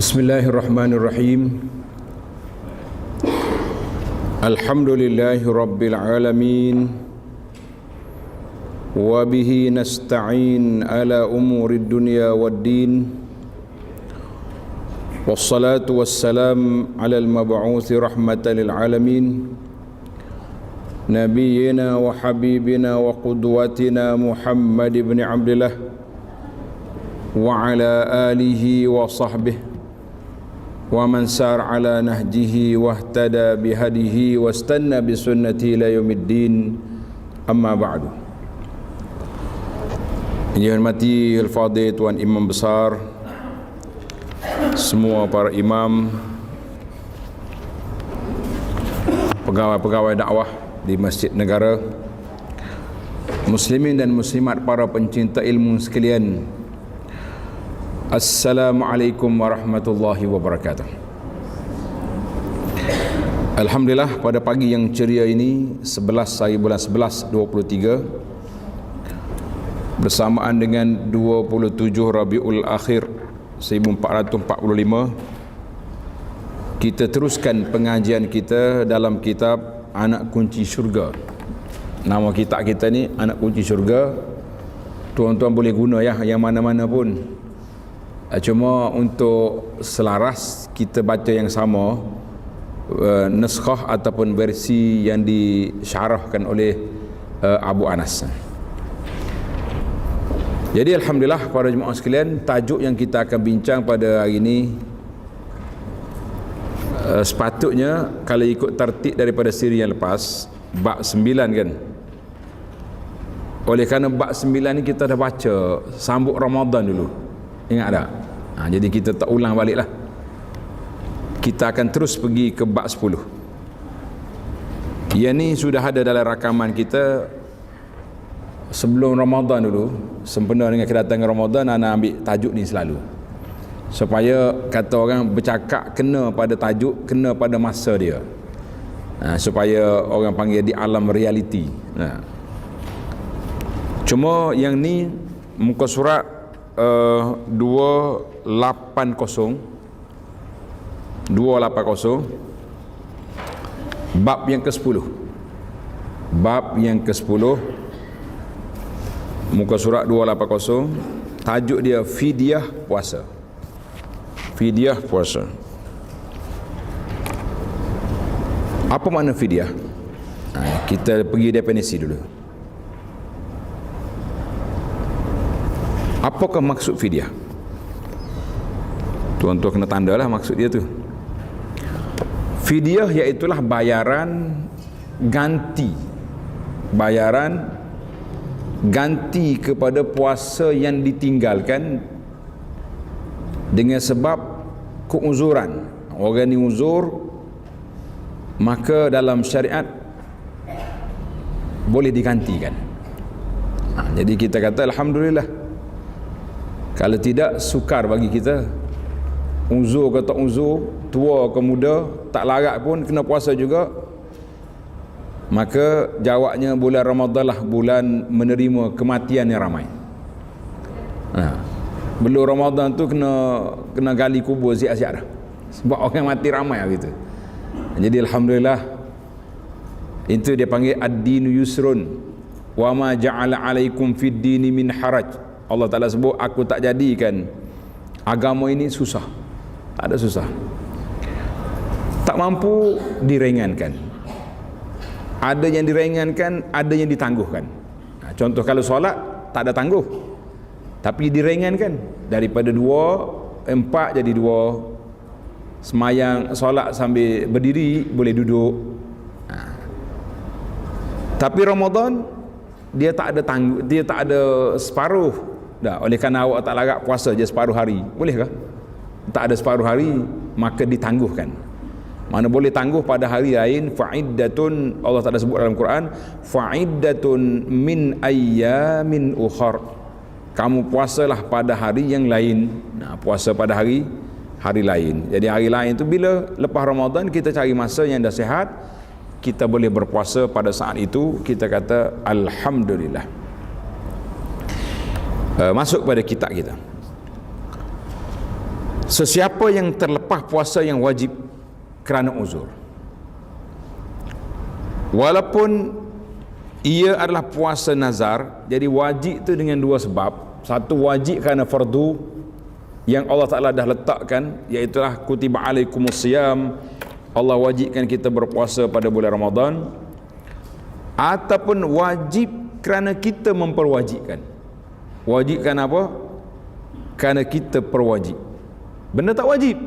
Bismillahirrahmanirrahim. Alhamdulillahi rabbil alamin. Wa bihi nasta'in ala umurid dunya waddin. Wassalatu wassalam ala al-mab'uthi rahmatan lil alamin. Nabiyyina wa habibina wa qudwatina Muhammad ibn Abdillah wa ala alihi wa sahbihi wa man sar ala nahjihi wahtada bihadihi wastanna bisunnati ila yaumiddin, amma ba'du. Yang hormati al-fadhil Tuan Imam Besar, semua para imam, pegawai-pegawai dakwah di Masjid Negara, muslimin dan muslimat, para pencinta ilmu sekalian, Assalamualaikum warahmatullahi wabarakatuh. Alhamdulillah, pada pagi yang ceria ini 11 hari bulan 11 23 bersamaan dengan 27 Rabiul Akhir 1445, kita teruskan pengajian kita dalam kitab Anak Kunci Syurga. Nama kitab kita ni Anak Kunci Syurga. Tuan-tuan boleh guna ya, yang mana-mana pun. Cuma untuk selaras kita baca yang sama, naskah ataupun versi yang disyarahkan oleh Abu Anas. Jadi alhamdulillah para jemaah sekalian, tajuk yang kita akan bincang pada hari ini sepatutnya kalau ikut tertib daripada siri yang lepas, bab 9 kan. Oleh kerana bab 9 ni kita dah baca sambut Ramadan dulu, ingat tak? Jadi kita tak ulang balik lah. Kita akan terus pergi ke bab 10. Yang ni sudah ada dalam rakaman kita sebelum Ramadan dulu. Sempena dengan kedatangan Ramadan, ana ambil tajuk ni selalu, supaya kata orang bercakap kena pada tajuk, kena pada masa dia, supaya orang panggil di alam realiti. Cuma yang ni muka surat 280 bab yang ke-10, bab yang ke-10, muka surat 280, tajuk dia fidyah puasa. Fidyah puasa. Apa makna fidyah? Kita pergi definisi dulu. Apakah maksud fidyah? Tuan-tuan kena tandalah maksud dia tu. Fidyah iaitulah bayaran ganti. Bayaran ganti kepada puasa yang ditinggalkan dengan sebab keuzuran. Orang ni uzur, maka dalam syariat boleh digantikan. Jadi kita kata alhamdulillah. Kalau tidak, sukar bagi kita. Uzur ke tak uzur, tua ke muda, tak larat pun kena puasa juga. Maka jawabnya bulan Ramadan lah bulan menerima kematian yang ramai. Belum Ramadan tu kena gali kubur siap-siap dah, sebab orang mati ramai lah gitu. Jadi alhamdulillah, itu dia panggil ad-dinu yusrun wa ma ja'ala 'alaikum fid dini min haraj. Allah Ta'ala sebut, aku tak jadikan agama ini susah. Tak ada susah. Tak mampu diringankan. Ada yang diringankan, ada yang ditangguhkan. Contoh kalau solat tak ada tangguh, tapi diringankan. Daripada 4 jadi 2. Semayang solat sambil berdiri boleh duduk. Tapi Ramadan dia tak ada tangguh, dia tak ada separuh. Oleh kerana awak tak larat puasa je separuh hari, bolehkah? Tak ada separuh hari, maka ditangguhkan. Mana boleh tangguh pada hari lain, fa'iddatun, Allah Ta'ala sebut dalam Quran, fa'iddatun min ayyamin ukhar. Kamu puasalah pada hari yang lain. Puasa pada hari lain. Jadi hari lain tu bila lepas Ramadan, kita cari masa yang dah sihat, kita boleh berpuasa pada saat itu. Kita kata alhamdulillah. Masuk pada kitab kita. Sesiapa yang terlepas puasa yang wajib kerana uzur, walaupun ia adalah puasa nazar, jadi wajib itu dengan dua sebab. Satu, wajib kerana fardu yang Allah Ta'ala dah letakkan, iaitulah kutiba alaikumusiyam, Allah wajibkan kita berpuasa pada bulan Ramadan. Ataupun wajib kerana kita memperwajibkan. Wajib kerana apa? Kerana kita perwajib. Benda tak wajib,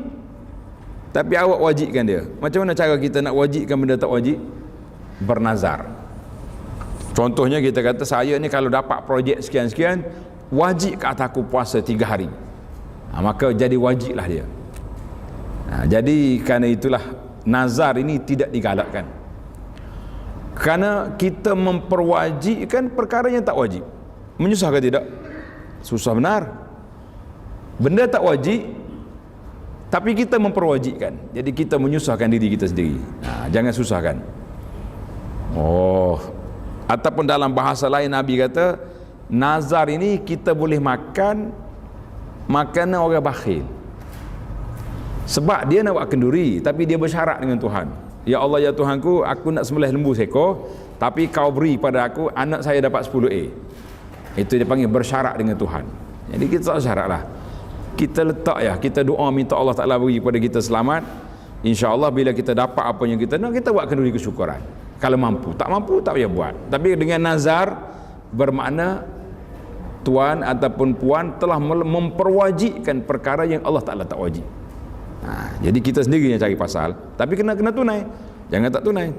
tapi awak wajibkan dia. Macam mana cara kita nak wajibkan benda tak wajib? Bernazar. Contohnya kita kata, saya ni kalau dapat projek sekian-sekian, wajib ke atas aku puasa 3 hari. Maka jadi wajiblah dia. Jadi kerana itulah nazar ini tidak digalakkan, kerana kita memperwajibkan perkara yang tak wajib. Menyusah ke tidak? Susah benar. Benda tak wajib tapi kita memperwajibkan, jadi kita menyusahkan diri kita sendiri. Jangan susahkan. Ataupun dalam bahasa lain Nabi kata, nazar ini kita boleh makan makanan orang bakhil. Sebab dia nak buat kenduri, tapi dia bersyarat dengan Tuhan. Ya Allah, ya Tuhanku, aku nak sembelih lembu seekor, tapi kau beri pada aku anak saya dapat 10A. Itu dia panggil bersyarat dengan Tuhan. Jadi kita tak syarat lah, kita letak ya, kita doa minta Allah Ta'ala beri kepada kita selamat. InsyaAllah bila kita dapat apa yang kita nak, kita buat kenduri kesyukuran. Kalau mampu, tak payah buat. Tapi dengan nazar bermakna tuan ataupun puan telah memperwajibkan perkara yang Allah Ta'ala tak wajib. Jadi kita sendiri yang cari pasal, tapi kena tunai, jangan tak tunai.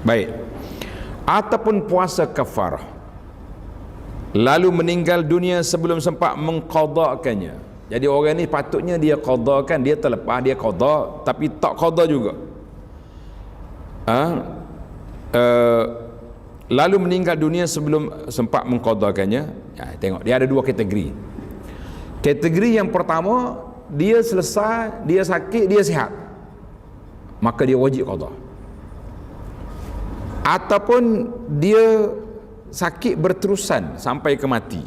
Baik. Ataupun puasa kafarah, lalu meninggal dunia sebelum sempat mengqadakannya. Jadi orang ni patutnya dia qadakan, dia terlepas, dia qada, tapi tak qada juga. Lalu meninggal dunia sebelum sempat mengqadakannya. Tengok, dia ada dua kategori. Kategori yang pertama, dia selesai, dia sakit, dia sihat, maka dia wajib qada. Ataupun dia sakit berterusan sampai ke mati,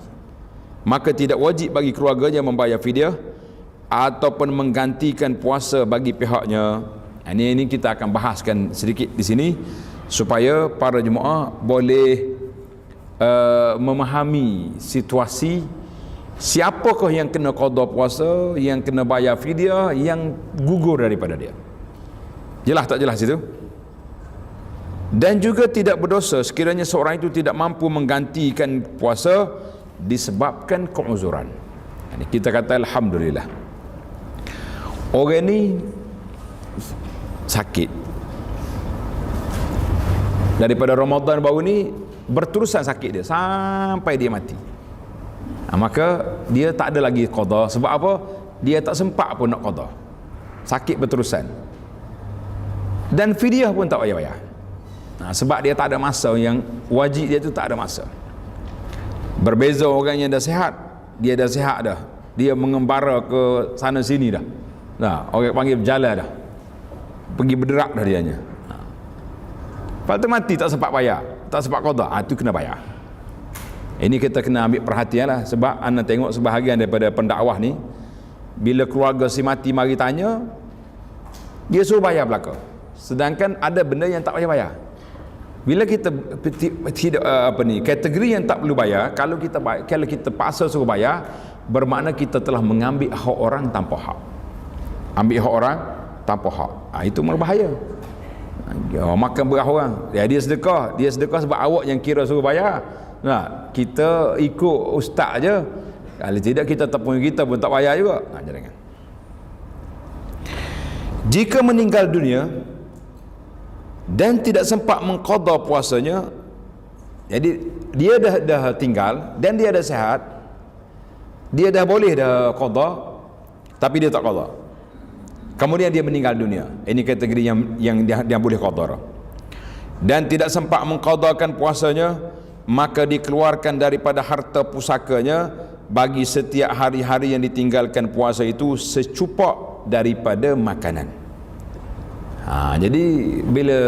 maka tidak wajib bagi keluarganya membayar fidyah ataupun menggantikan puasa bagi pihaknya. Ini kita akan bahaskan sedikit di sini supaya para jemaah boleh memahami situasi siapakah yang kena qada puasa, yang kena bayar fidyah, yang gugur daripada dia. Jelas tak jelas itu? Dan juga tidak berdosa sekiranya seorang itu tidak mampu menggantikan puasa disebabkan keuzuran. Ini kita kata alhamdulillah, orang ni sakit daripada Ramadan baru ni, berterusan sakit dia sampai dia mati. Maka dia tak ada lagi qada. Sebab apa? Dia tak sempat pun nak qada, sakit berterusan. Dan fidyah pun tak payah-payah. Sebab dia tak ada masa, yang wajib dia tu tak ada masa. Berbeza orang yang dah sihat, dia dah sihat dah, dia mengembara ke sana sini dah. Orang panggil berjalan dah, pergi berderak dah dianya. Lepas tu mati tak sempat bayar, tak sempat qada, itu kena bayar. Ini kita kena ambil perhatian lah. Sebab anda tengok sebahagian daripada pendakwah ni, bila keluarga si mati mari tanya, dia suruh bayar belaka, sedangkan ada benda yang tak payah bayar. Bila kita tidak kategori yang tak perlu bayar, kalau kita paksa suruh bayar, bermakna kita telah mengambil hak orang tanpa hak. Ambil hak orang tanpa hak, itu berbahaya. Makan beras orang, dia sedekah sebab awak yang kira suruh bayar. Kita ikut ustaz je, kalau tidak kita tepung kita pun tak bayar juga. Jangan. Jika meninggal dunia dan tidak sempat mengqada puasanya, jadi dia dah tinggal dan dia dah sihat, dia dah boleh dah qada, tapi dia tak qada, kemudian dia meninggal dunia, ini kategori yang dia boleh qada. Dan tidak sempat mengqadakan puasanya, maka dikeluarkan daripada harta pusakanya bagi setiap hari-hari yang ditinggalkan puasa itu secupak daripada makanan. Jadi bila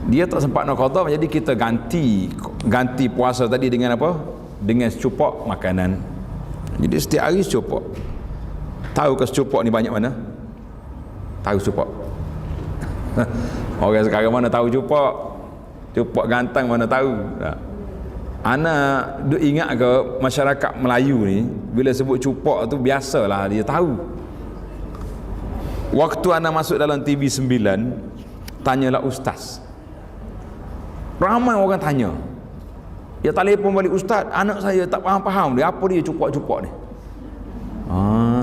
dia tak sempat nak qada, jadi kita ganti puasa tadi dengan apa? Dengan secupak makanan. Jadi setiap hari secupak. Tahu ke secupok ni banyak mana? Tahu secupok? Orang sekarang mana tahu cupok? Cupok gantang mana tahu? Tak. Ana duk ingat ke masyarakat Melayu ni bila sebut cupok tu biasalah dia tahu. Waktu ana masuk dalam TV 9, tanyalah ustaz. Ramai orang tanya. Dia telefon balik, ustaz, anak saya tak faham-faham dia apa dia cupok-cupok ni.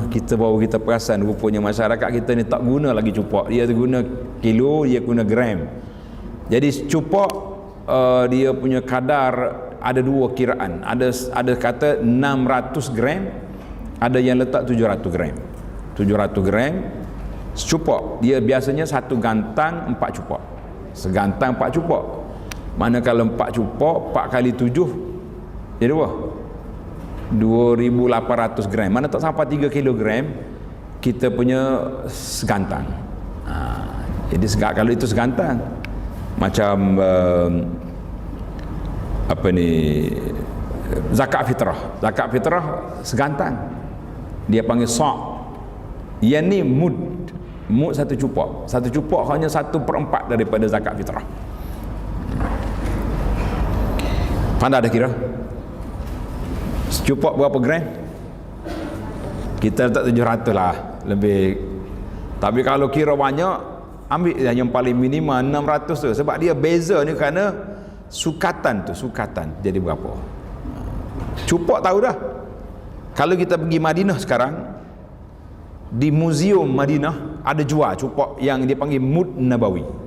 Kita baru kita perasan rupanya masyarakat kita ni tak guna lagi cupok. Dia guna kilo, dia guna gram. Jadi cupok dia punya kadar ada dua kiraan. Ada kata 600 gram, ada yang letak 700 gram. 700 gram secupok. Dia biasanya satu gantang 4 cupok. Segantang 4 cupok. Mana kalau 4 cupok 4 kali 7 jadi berapa? 2,800 gram. Mana tak sampai 3 kilogram kita punya segantang. Jadi kalau itu segantang macam apa ni, zakat fitrah. Zakat fitrah segantang. Dia panggil sa'. Yang ni mud. Mud satu cupok. Satu cupok hanya 1/4 daripada zakat fitrah. Pandai dah kira? Secupok berapa gram? Kita letak 700 lah lebih. Tapi kalau kira banyak, ambil yang paling minimal 600 tu. Sebab dia beza ni kerana sukatan tu, sukatan jadi berapa. Cupok tahu dah. Kalau kita pergi Madinah sekarang, di Museum Madinah ada jual cupok yang dia panggil Mud Nabawi.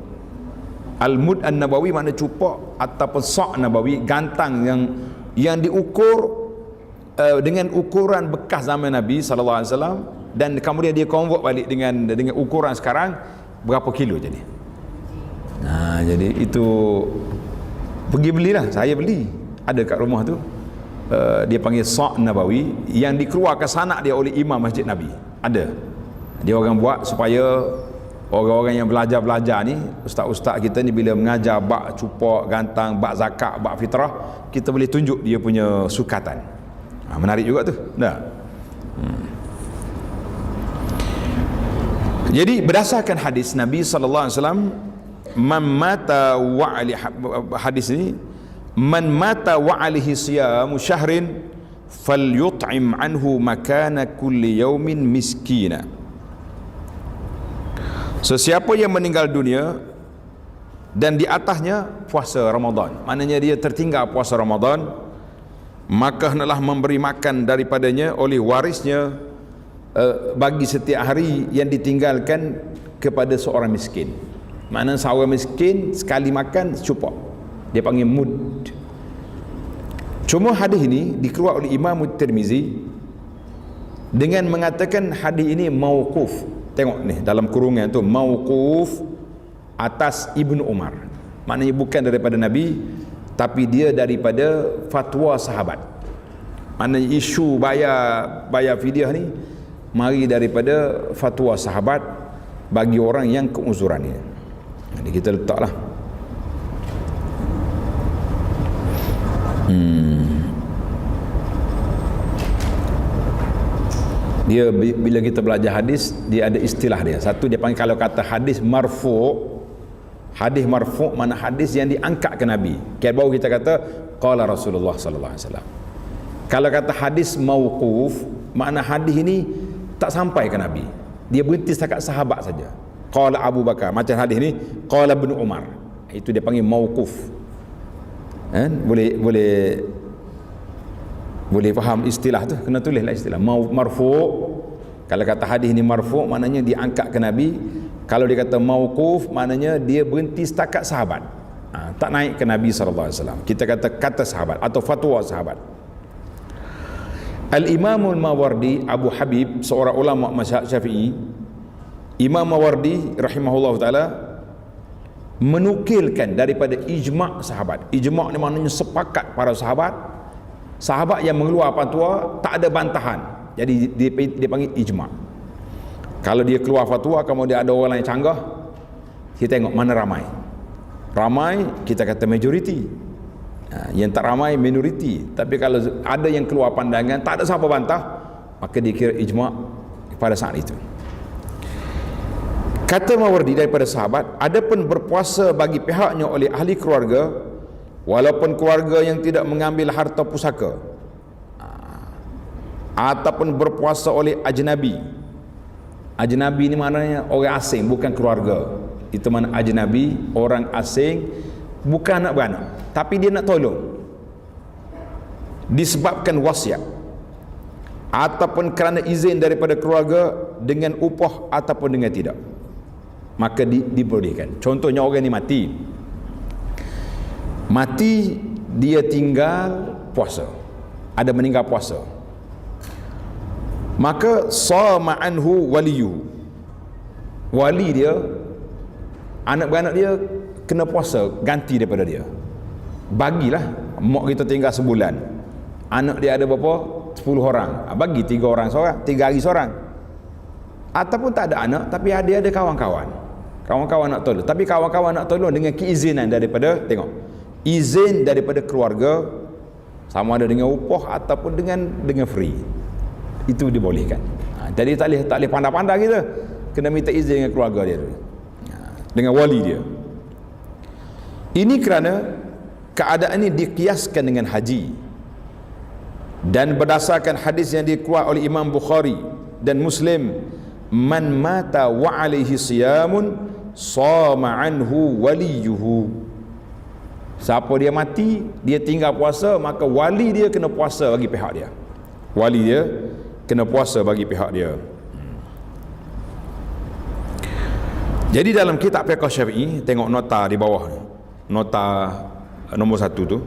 Al-Mud An-Nabawi makna cupok ataupun sa' Nabawi, gantang yang diukur dengan ukuran bekas zaman Nabi sallallahu alaihi wasallam, dan kemudian dia convert balik dengan ukuran sekarang berapa kilo jadi. Jadi itu pergi belilah, saya beli. Ada kat rumah tu. Dia panggil sa' Nabawi yang dikeluarkan sanak dia oleh imam Masjid Nabi. Ada. Dia orang buat supaya orang-orang yang belajar ni, ustaz-ustaz kita ni bila mengajar bab cupok, gantang, bab zakat, bab fitrah, kita boleh tunjuk dia punya sukatan. Menarik juga tu. Dah. Jadi berdasarkan hadis Nabi sallallahu alaihi wasallam, man mata wa ali, hadis ini, man mata wa alihi siyamu syahrin falyut'im anhu makana kulli yaumin miskina. Sesiapa yang meninggal dunia dan di atasnya puasa Ramadan, maknanya dia tertinggal puasa Ramadan, maka hendaklah memberi makan daripadanya oleh warisnya bagi setiap hari yang ditinggalkan kepada seorang miskin. Maknanya seorang miskin sekali makan cukup, dia panggil mud. Cuma hadis ini dikeluar oleh Imam Tirmizi dengan mengatakan hadis ini mauquf. Tengok ni dalam kurungan tu, mauquf atas Ibnu Umar. Maknanya bukan daripada Nabi, tapi dia daripada fatwa sahabat. Maknanya isu bayar fidyah ni mari daripada fatwa sahabat bagi orang yang keuzuran ni. Jadi kita letaklah. Dia bila kita belajar hadis, dia ada istilah dia. Satu dia panggil, kalau kata hadis marfu', hadis marfu' mana hadis yang diangkat ke Nabi. Kayak baru kita kata qala Rasulullah sallallahu alaihi wasallam. Kalau kata hadis mauquf, makna hadis ini tak sampai ke Nabi. Dia berhenti setakat sahabat saja. Qala Abu Bakar, macam hadis ni qala Ibnu Umar. Itu dia panggil mauquf. Boleh faham istilah tu, kena tulislah istilah marfu'. Kalau kata hadis ni marfu' maknanya diangkat ke Nabi. Kalau dia kata mauquf maknanya dia berhenti setakat sahabat, tak naik ke Nabi sallallahu alaihi wasallam. Kita kata sahabat atau fatwa sahabat. Al-Imamul Mawardi Abu Habib, seorang ulama mazhab Syafi'i, Imam Mawardi rahimahullah taala menukilkan daripada ijma' sahabat. Ijma' ni maknanya sepakat para sahabat. Sahabat yang mengeluar fatwa tak ada bantahan. Jadi dia panggil ijma'. Kalau dia keluar fatwa kemudian ada orang lain canggah, kita tengok mana ramai. Ramai kita kata majoriti. Yang tak ramai minoriti. Tapi kalau ada yang keluar pandangan tak ada siapa bantah, maka dia kira ijma', pada saat itu. Kata Mawardi daripada sahabat, adapun berpuasa bagi pihaknya oleh ahli keluarga, walaupun keluarga yang tidak mengambil harta pusaka, ataupun berpuasa oleh ajnabi. Ajnabi ni maknanya orang asing, bukan keluarga. Itu mana ajnabi, orang asing, bukan anak beranak, tapi dia nak tolong disebabkan wasiat, ataupun kerana izin daripada keluarga dengan upah ataupun dengan tidak, maka dibolehkan. Contohnya orang ni mati dia tinggal puasa, ada meninggal puasa, maka sama anhu waliyuhu, wali dia, anak beranak dia kena puasa ganti daripada dia. Bagilah mak kita tinggal sebulan, anak dia ada berapa? 10 orang, bagi 3 orang seorang, 3 hari seorang. Ataupun tak ada anak tapi dia ada kawan-kawan nak tolong, tapi kawan-kawan nak tolong dengan keizinan daripada, tengok, izin daripada keluarga, sama ada dengan upah ataupun dengan free, itu dibolehkan. Jadi tak boleh pandai-pandai kita, kena minta izin dengan keluarga dia, dengan wali dia. Ini kerana keadaan ini dikiaskan dengan haji, dan berdasarkan hadis yang dikeluarkan oleh Imam Bukhari dan Muslim, man mata wa alaihi siyamun sama anhu waliyuhu. Siapa dia mati, dia tinggal puasa, maka wali dia kena puasa bagi pihak dia. Wali dia kena puasa bagi pihak dia. Jadi dalam kitab fiqh Syafi'i, tengok nota di bawah, nota nombor 1 tu,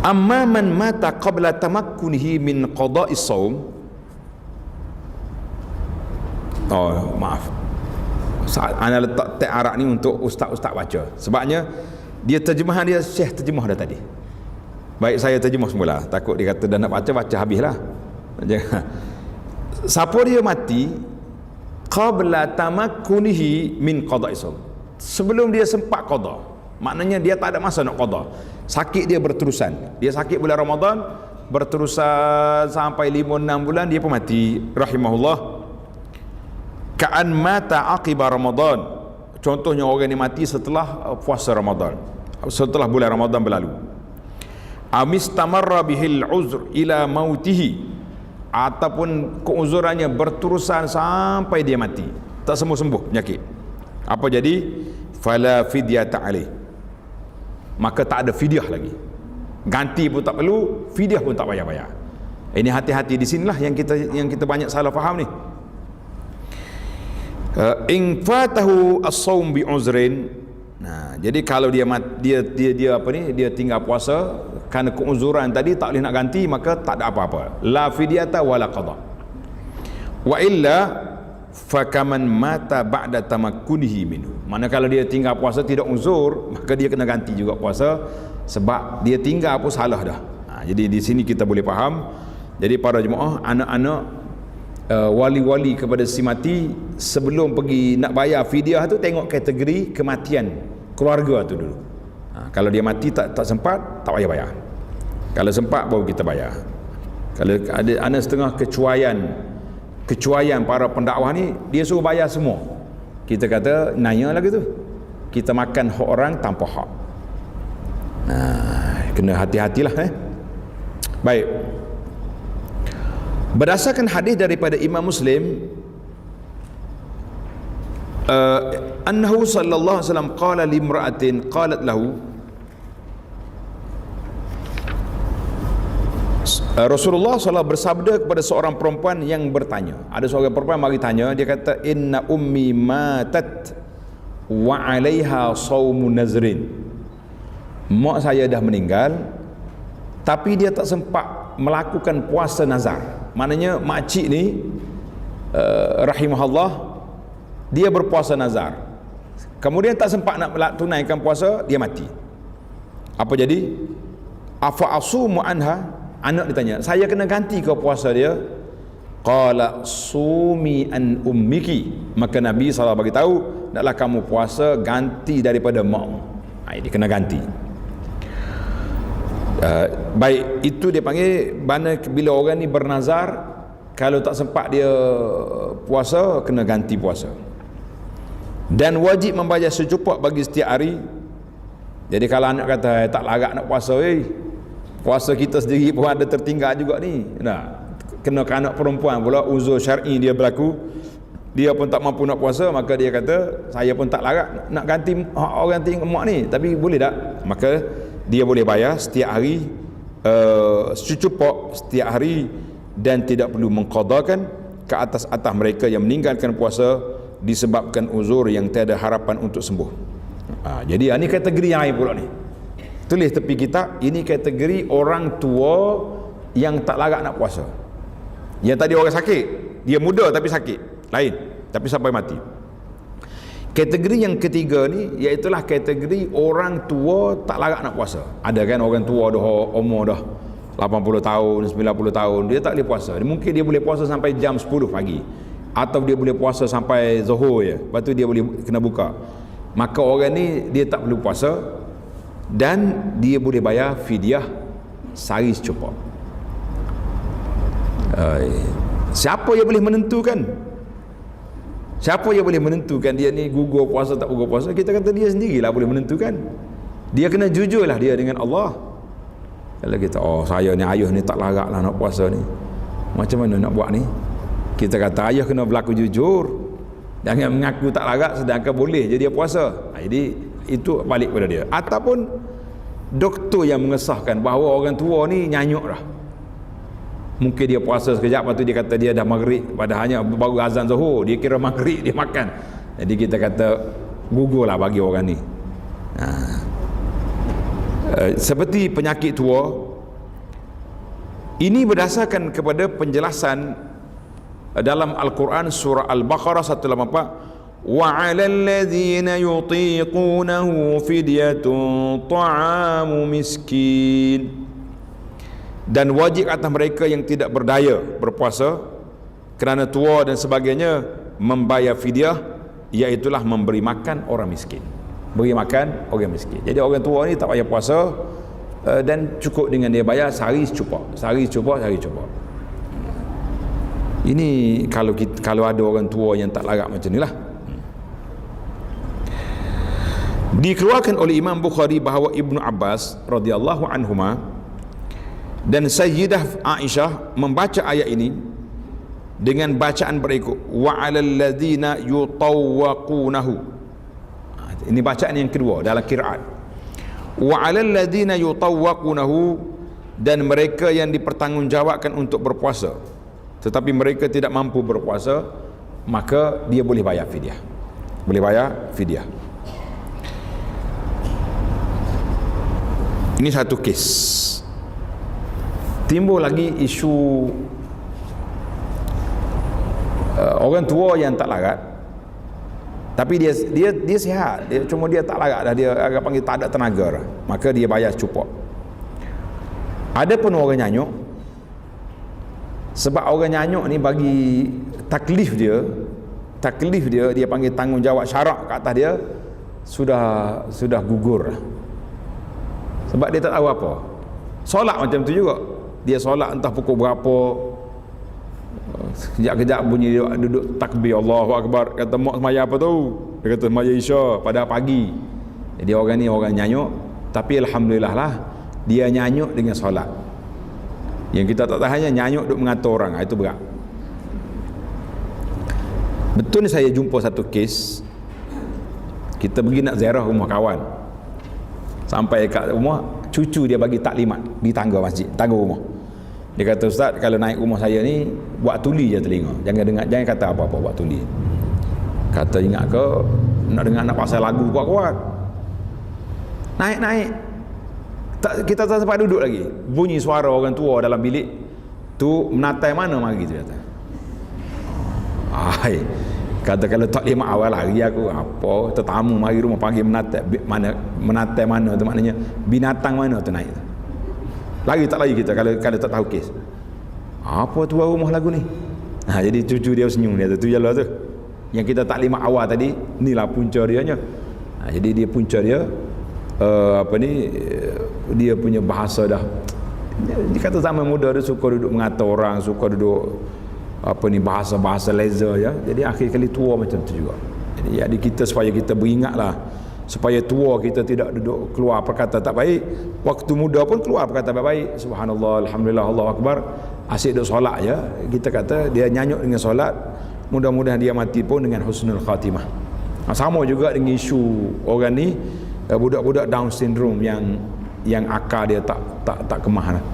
amma man mata qabla tamakkunihi min qada'is shaum. Oh, maaf, ana letak teks Arab ni untuk ustaz-ustaz baca, sebabnya dia terjemahan dia Syekh terjemah dah tadi. Baik saya terjemah semula, takut dia kata dah nak baca habislah. Siapa dia mati qabla tamakkunihi min qada'is shaum, sebelum dia sempat qada, maknanya dia tak ada masa nak qada. Sakit dia berterusan, dia sakit bulan Ramadan berterusan sampai 5-6 bulan, dia pun mati, rahimahullah. Ka'an mata aqiba Ramadan, contohnya orang ni mati setelah puasa Ramadan, setelah bulan Ramadan berlalu. Amistamarra bihil uzr ila mautihi, ataupun keuzurannya berterusan sampai dia mati, tak sembuh-sembuh penyakit. Apa jadi? Fala fidyata alaih, maka tak ada fidyah lagi, ganti pun tak perlu, fidyah pun tak payah bayar. Ini hati-hati di sinilah yang kita banyak salah faham ni. In fatahu as-shaum bi uzrin. Nah, jadi kalau dia apa ni, dia tinggal puasa kerana keuzuran tadi, tak boleh nak ganti, maka tak ada apa-apa, la fidyata wala qada. Wa illa fakaman mata ba'da tamakkunihi minhu, mana kalau dia tinggal puasa tidak uzur, maka dia kena ganti juga puasa, sebab dia tinggal pun salah dah. Jadi di sini kita boleh faham. Jadi para jemaah, anak-anak wali-wali kepada si mati, sebelum pergi nak bayar fidyah tu, tengok kategori kematian keluarga tu dulu. Kalau dia mati tak sempat, tak payah bayar. Kalau sempat baru kita bayar. Kalau ada setengah kecuaian para pendakwah ni, dia suruh bayar semua, kita kata naya lagi tu, kita makan hak orang tanpa hak. Kena hati-hatilah. Baik, berdasarkan hadis daripada Imam Muslim, annahu sallallahu alaihi wasallam qala limra'atin qalat lahu, Rasulullah SAW bersabda kepada seorang perempuan yang bertanya. Ada seorang perempuan mari tanya, dia kata, inna ummi matat wa 'alaiha shaumun nazrin. Mak saya dah meninggal, tapi dia tak sempat melakukan puasa nazar. Maknanya makcik ni rahimahullah, dia berpuasa nazar, kemudian tak sempat nak tunaikan puasa, dia mati. Apa jadi? Afa asumu anha? Anak ditanya, saya kena ganti ke puasa dia? Qala sumi an ummiki, maka Nabi SAW bagi tahu, naklah kamu puasa ganti daripada makmu. Dia kena ganti. Baik, itu dia panggil mana bila orang ni bernazar, kalau tak sempat dia puasa, kena ganti puasa. Dan wajib membayar secupak bagi setiap hari. Jadi kalau anak kata tak larat nak puasa, puasa kita sendiri pun ada tertinggal juga ni. Nah, kena ke anak perempuan pula uzur syar'i dia berlaku, dia pun tak mampu nak puasa, maka dia kata saya pun tak larat nak ganti orang tinggal mak ni, tapi boleh tak? Maka dia boleh bayar setiap hari secupak setiap hari, dan tidak perlu mengqadakan ke atas mereka yang meninggalkan puasa disebabkan uzur yang tiada harapan untuk sembuh. Jadi ini kategori yang lain pula ni. Tulis tepi kitab, ini kategori orang tua yang tak larat nak puasa. Yang tadi orang sakit, dia muda tapi sakit, lain, tapi sampai mati. Kategori yang ketiga ni iaitulah kategori orang tua tak larat nak puasa. Ada kan orang tua dah umur dah 80 tahun, 90 tahun, dia tak boleh puasa. Mungkin dia boleh puasa sampai jam 10 pagi, atau dia boleh puasa sampai zuhur je, lepas tu dia boleh kena buka. Maka orang ni dia tak perlu puasa, dan dia boleh bayar fidyah sehari secupak. Siapa yang boleh menentukan? Siapa yang boleh menentukan dia ni gugur puasa tak gugur puasa? Kita kata dia sendirilah boleh menentukan. Dia kena jujurlah dia dengan Allah. Kalau kita, saya ni, ayah ni tak larat lah nak puasa ni, macam mana nak buat ni? Kita kata ayah kena berlaku jujur, jangan mengaku tak larat sedangkan boleh je dia puasa. Jadi itu balik pada dia. Ataupun doktor yang mengesahkan bahawa orang tua ni nyanyuk dah, mungkin dia puasa sekejap, lepas tu dia kata dia dah maghrib, padahalnya baru azan zuhur, dia kira maghrib dia makan. Jadi kita kata gugurlah bagi orang ni. Seperti penyakit tua, ini berdasarkan kepada penjelasan dalam Al-Quran surah Al-Baqarah 184, wa 'alal ladzina yutiqunahu fidyatun ta'amu miskin. Dan wajib atas mereka yang tidak berdaya berpuasa kerana tua dan sebagainya membayar fidyah, iaitulah memberi makan orang miskin. Beri makan orang miskin. Jadi orang tua ni tak payah puasa, dan cukup dengan dia bayar sehari secupak, sehari secupak, sehari secupak. Ini kalau ada orang tua yang tak larat macam ni lah. Dikeluarkan oleh Imam Bukhari bahawa Ibnu Abbas radhiyallahu anhuma dan Sayyidah Aisyah membaca ayat ini dengan bacaan berikut, wa 'alal ladzina yutawwaqunahu. Ini bacaan yang kedua dalam qiraat. Wa 'alal ladzina yutawwaqunahu, dan mereka yang dipertanggungjawabkan untuk berpuasa tetapi mereka tidak mampu berpuasa, maka dia boleh bayar fidyah. Boleh bayar fidyah. Ini satu kes. Timbul lagi isu orang tua yang tak larat, tapi dia sihat, cuma dia tak larat dah, dia agak panggil tak ada tenaga dah, maka dia bayar cukup. Ada pun orang nyanyuk, sebab orang nyanyuk ni bagi taklif dia dia panggil tanggungjawab syarak ke atas dia sudah gugur lah. Sebab dia tak tahu apa. Solat macam tu juga, dia solat entah pukul berapa, sekejap-kejap bunyi dia duduk takbir Allahu Akbar, kata mak semaya apa tu, dia kata semaya Isya pada pagi. Jadi orang ni orang nyanyuk, tapi alhamdulillah lah dia nyanyuk dengan solat. Yang kita tak tahannya nyanyuk duk mengatur orang, itu berat. Betul ni, saya jumpa satu kes, kita pergi nak ziarah rumah kawan, sampai kat rumah, cucu dia bagi taklimat di tangga masjid, tangga rumah. Dia kata, Ustaz, kalau naik rumah saya ni buat tuli je telinga, jangan kata apa-apa, buat tuli. Kata, ingat ke nak dengar nak pasal lagu kuat-kuat? Naik kita tak sempat duduk lagi, bunyi suara orang tua dalam bilik tu, menatai mana mari tu, kata. Kata kalau tak lima awal lari aku, apa tetamu mari rumah panggil menatai mana tu, maknanya binatang mana tu naik tu. Lari tak lari kita kalau tak tahu kes. Apa tu rumah lagu ni? Jadi cucu dia senyum, dia tu jelah tu. Yang kita tak lima awal tadi, inilah punca dia nya. Jadi dia punca dia dia punya bahasa dah. Dia kata zaman muda dia suka duduk mengatur orang, suka duduk bahasa-bahasa laser ya. Jadi akhir kali tua macam tu juga. Jadi kita supaya kita beringatlah, supaya tua kita tidak duduk keluar perkata tak baik, waktu muda pun keluar perkata baik. Subhanallah, alhamdulillah, Allahu akbar, asyik duk solat ya. Kita kata dia nyanyuk dengan solat, mudah-mudahan dia mati pun dengan husnul khatimah. Sama juga dengan isu orang ni, budak-budak Down syndrome yang akal dia tak kemah lah.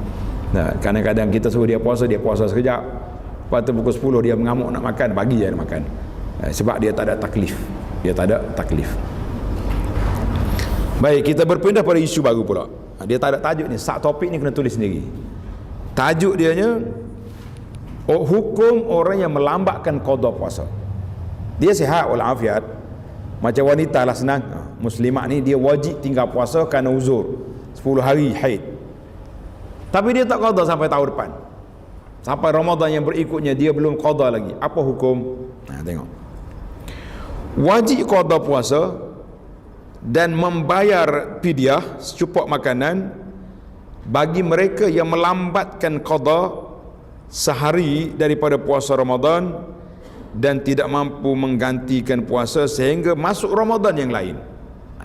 Nah, kadang-kadang kita suruh dia puasa sekejap, lepas tu pukul 10 dia mengamuk nak makan, bagi dia nak makan. Sebab dia tak ada taklif. Baik, kita berpindah pada isu baru pula. Dia tak ada tajuk ni, topik ni kena tulis sendiri. Tajuk dianya hukum orang yang melambatkan qada puasa. Dia sihat walafiat, macam wanita lah senang. Muslimat ni dia wajib tinggal puasa kerana uzur 10 hari haid, tapi dia tak qada sampai tahun depan, sampai Ramadan yang berikutnya dia belum qada lagi. Apa hukum? Tengok. Wajib qada puasa dan membayar fidyah secupak makanan bagi mereka yang melambatkan qada sehari daripada puasa Ramadan dan tidak mampu menggantikan puasa sehingga masuk Ramadan yang lain.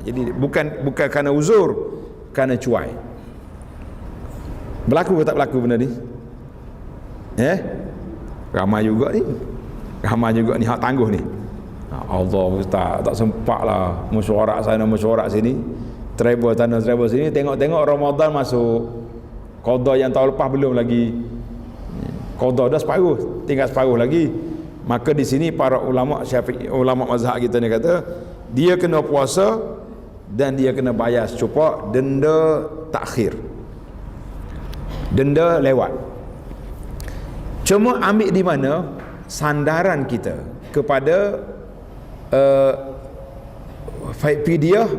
Jadi bukan kerana uzur, kerana cuai. Berlaku ke tak berlaku benda ni? Ramai juga ni hak tangguh ni. Allah Ustaz, tak sempat lah mesyuarat sana mesyuarat sini, travel sana travel sini, tengok Ramadan masuk, qada yang tahun lepas belum lagi, qada dah separuh, tinggal separuh lagi. Maka di sini para ulama Syafi'i, ulama mazhab kita ni kata dia kena puasa dan dia kena bayar secupak denda takhir, denda lewat. Cuma ambil di mana sandaran kita kepada fidyah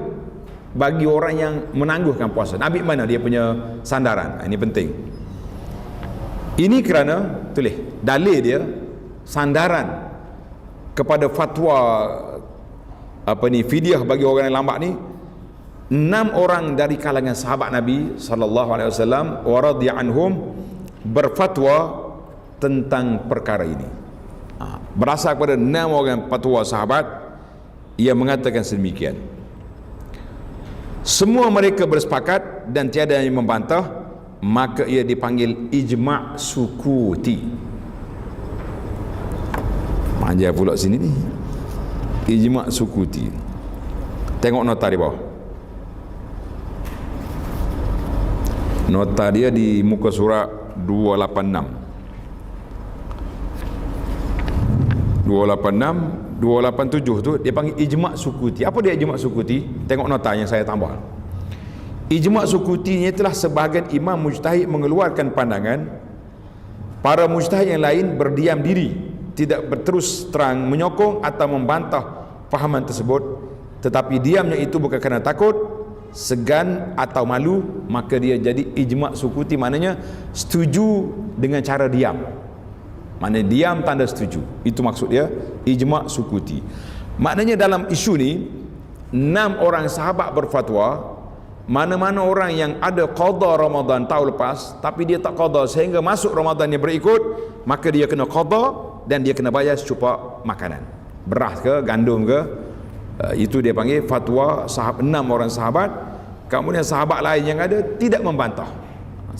bagi orang yang menangguhkan puasa. Ambil mana dia punya sandaran? Ini penting. Ini kerana tulis dalil dia, sandaran kepada fatwa fidyah bagi orang yang lambat ni, 6 orang dari kalangan sahabat Nabi sallallahu alaihi wasallam wa radhiya anhum berfatwa tentang perkara ini. Berasal kepada 6 orang fatwa sahabat yang mengatakan sedemikian. Semua mereka bersepakat dan tiada yang membantah, maka ia dipanggil ijma' sukuti. Panjang pula sini ni, ijma' sukuti. Tengok nota di bawah. Nota dia di muka surat 286. 287 tu dia panggil ijma' sukuti. Apa dia ijma' sukuti? Tengok nota yang saya tambah. Ijma' sukuti ni telah sebahagian imam mujtahid mengeluarkan pandangan, para mujtahid yang lain berdiam diri, tidak berterus terang menyokong atau membantah fahaman tersebut. Tetapi diamnya itu bukan kerana takut, segan atau malu, maka dia jadi ijma' sukuti. Maknanya setuju dengan cara diam. Maknanya diam tanda setuju. Itu maksud dia ijma' sukuti. Maknanya dalam isu ni 6 orang sahabat berfatwa, mana-mana orang yang ada qada Ramadan tahun lepas tapi dia tak qada sehingga masuk Ramadan yang berikut, maka dia kena qada dan dia kena bayar secupak makanan, beras ke gandum ke. Itu dia panggil fatwa 6 orang sahabat. Kemudian sahabat lain yang ada tidak membantah,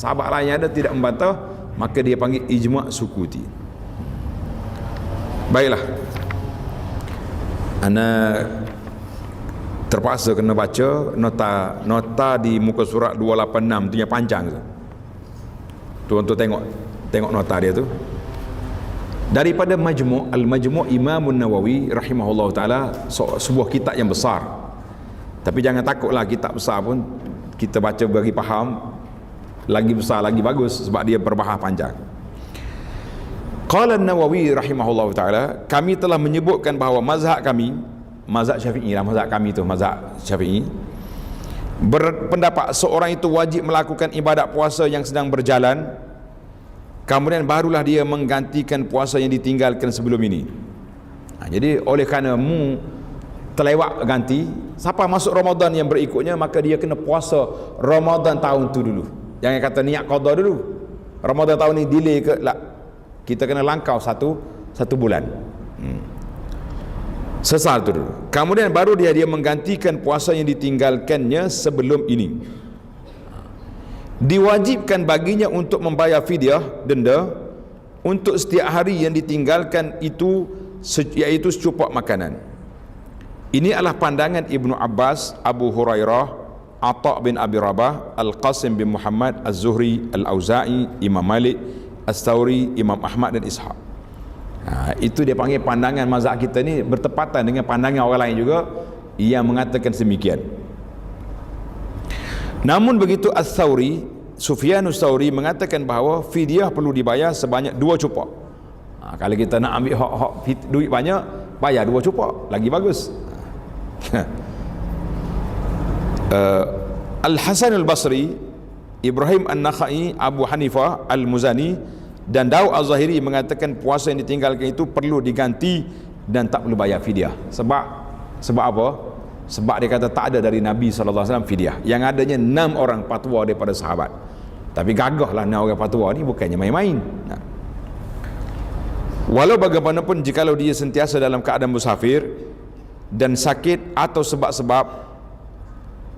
sahabat lain yang ada tidak membantah, maka dia panggil ijma' sukuti. Baiklah, ana terpaksa kena baca nota di muka surat 286 tu yang panjang tu. Tuan-tuan tengok nota dia tu. Daripada Al-Majmu' Imam Nawawi rahimahullah taala, sebuah kitab yang besar. Tapi jangan takutlah, kitab besar pun kita baca bagi faham, lagi besar lagi bagus sebab dia berbahas panjang. Qala Nawawi rahimahullah taala, kami telah menyebutkan bahawa mazhab kami, mazhab Syafi'i lah, mazhab kami tu mazhab Syafi'i, berpendapat seorang itu wajib melakukan ibadat puasa yang sedang berjalan, kemudian barulah dia menggantikan puasa yang ditinggalkan sebelum ini. Jadi oleh kerana terlewat ganti, siapa masuk Ramadan yang berikutnya, maka dia kena puasa Ramadan tahun tu dulu. Jangan kata niat qada dulu, Ramadan tahun ni delay ke lah. kita kena langkau satu bulan. Sesal tu dulu. Kemudian baru dia menggantikan puasa yang ditinggalkannya sebelum ini. Diwajibkan baginya untuk membayar fidyah, denda, untuk setiap hari yang ditinggalkan itu, iaitu secupak makanan. Ini adalah pandangan Ibnu Abbas, Abu Hurairah, Atha bin Abi Rabah, Al-Qasim bin Muhammad, Az-Zuhri, Al-Auza'i, Imam Malik, As-Thawri, Imam Ahmad dan Ishaq. Itu dia panggil pandangan mazhab kita ni bertepatan dengan pandangan orang lain juga yang mengatakan demikian. Namun begitu As-Thawri, Sufyanus Thawri mengatakan bahawa fidyah perlu dibayar sebanyak 2 cupak. Kalau kita nak ambil hak duit banyak, bayar 2 cupak, lagi bagus. Al-Hasan Al-Basri, Ibrahim An-Nakhai, Abu Hanifah Al-Muzani dan Daud Az-Zahiri mengatakan puasa yang ditinggalkan itu perlu diganti dan tak perlu bayar fidyah. Sebab apa? Sebab dia kata tak ada dari Nabi SAW fidyah. Yang adanya 6 orang fatwa daripada sahabat. Tapi gagahlah 6 orang fatwa ni, bukannya main-main. Walau bagaimanapun, jikalau dia sentiasa dalam keadaan musafir dan sakit atau sebab-sebab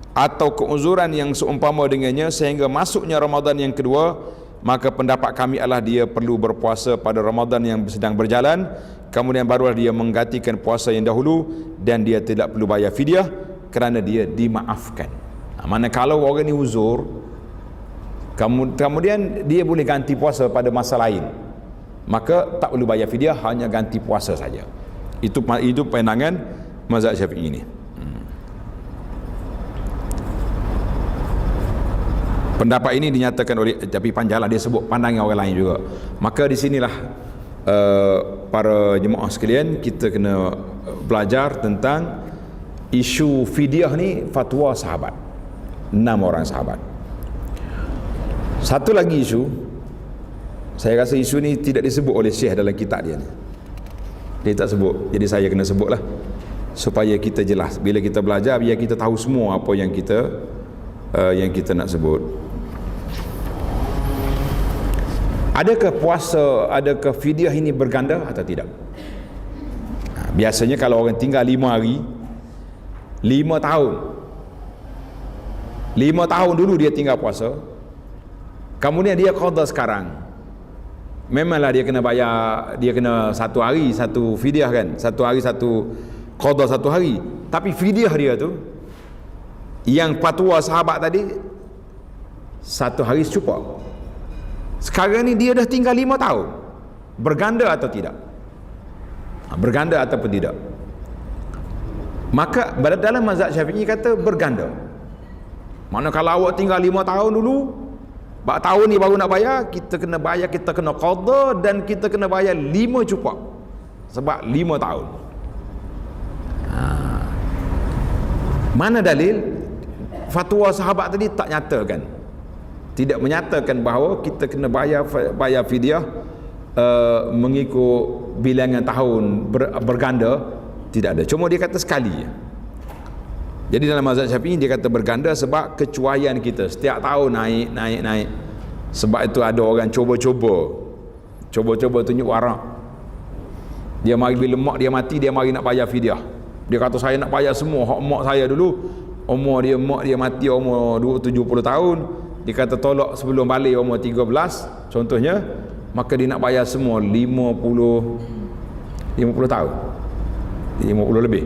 atau keuzuran yang seumpama dengannya sehingga masuknya Ramadan yang kedua, maka pendapat kami adalah dia perlu berpuasa pada Ramadan yang sedang berjalan, kemudian barulah dia menggantikan puasa yang dahulu dan dia tidak perlu bayar fidyah kerana dia dimaafkan. Manakala orang ni uzur, kemudian dia boleh ganti puasa pada masa lain, maka tak perlu bayar fidyah, hanya ganti puasa saja. Itu pandangan mazhab Syafi'i ini. Pendapat ini dinyatakan oleh, tapi panjanglah dia sebut pandangan orang lain juga. Maka di sinilah para jemaah sekalian, kita kena belajar tentang isu fidyah ni, fatwa sahabat, 6 orang sahabat. Satu lagi isu, saya rasa isu ni tidak disebut oleh Syekh dalam kitab dia ni. Dia tak sebut, jadi saya kena sebutlah supaya kita jelas. Bila kita belajar, biar kita tahu semua apa yang kita nak sebut. Adakah puasa, adakah fidyah ini berganda atau tidak? Biasanya kalau orang tinggal 5 hari, 5 tahun 5 tahun dulu dia tinggal puasa, kemudian dia qada sekarang, memanglah dia kena bayar, dia kena 1 hari 1 fidyah kan, 1 hari 1 qada 1 hari. Tapi fidyah dia tu yang fatwa sahabat tadi 1 hari secupak. Sekarang ni dia dah tinggal 5 tahun, berganda atau tidak? Berganda ataupun tidak? Maka dalam mazhab Syafi'i kata berganda. Mana kalau awak tinggal 5 tahun dulu, tahun ni baru nak bayar, kita kena bayar, kita kena qada dan kita kena bayar 5 cupak. Sebab 5 tahun. Mana dalil? Fatwa sahabat tadi tak nyatakan, tidak menyatakan bahawa kita kena bayar fidyah mengikut bilangan tahun berganda. Tidak ada, cuma dia kata sekali. Jadi dalam mazhab Syafi'i dia kata berganda sebab kecuaian kita setiap tahun naik. Sebab itu ada orang cuba tunjuk warak. Dia mari bila mak dia mati, dia mari nak bayar fidyah. Dia kata saya nak bayar semua hak mak saya dulu. Mak dia mati umur 70 tahun. Dia kata tolak sebelum balik umur 13 contohnya, maka dia nak bayar semua 50 tahun, 50 lebih.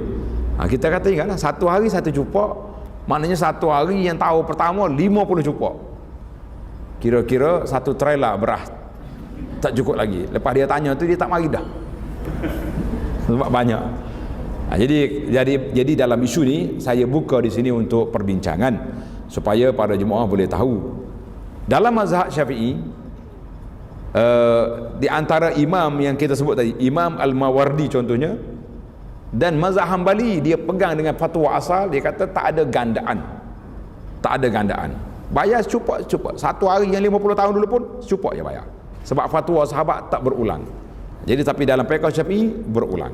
Kita kata ingatlah 1 hari 1 cupak, maknanya 1 hari yang tahun pertama 50 cupak. Kira-kira 1 trailer beras tak cukup lagi. Lepas dia tanya tu, dia tak mari dah sebab banyak. Jadi dalam isu ni saya buka di sini untuk perbincangan supaya para jemaah boleh tahu. Dalam mazhab Syafi'i, di antara imam yang kita sebut tadi, Imam Al-Mawardi contohnya, dan mazhab Hambali, dia pegang dengan fatwa asal, dia kata tak ada gandaan. Bayar secupak. 1 hari yang 50 tahun dulu pun secupak je bayar. Sebab fatwa sahabat tak berulang. Jadi tapi dalam fiqh Syafi'i berulang.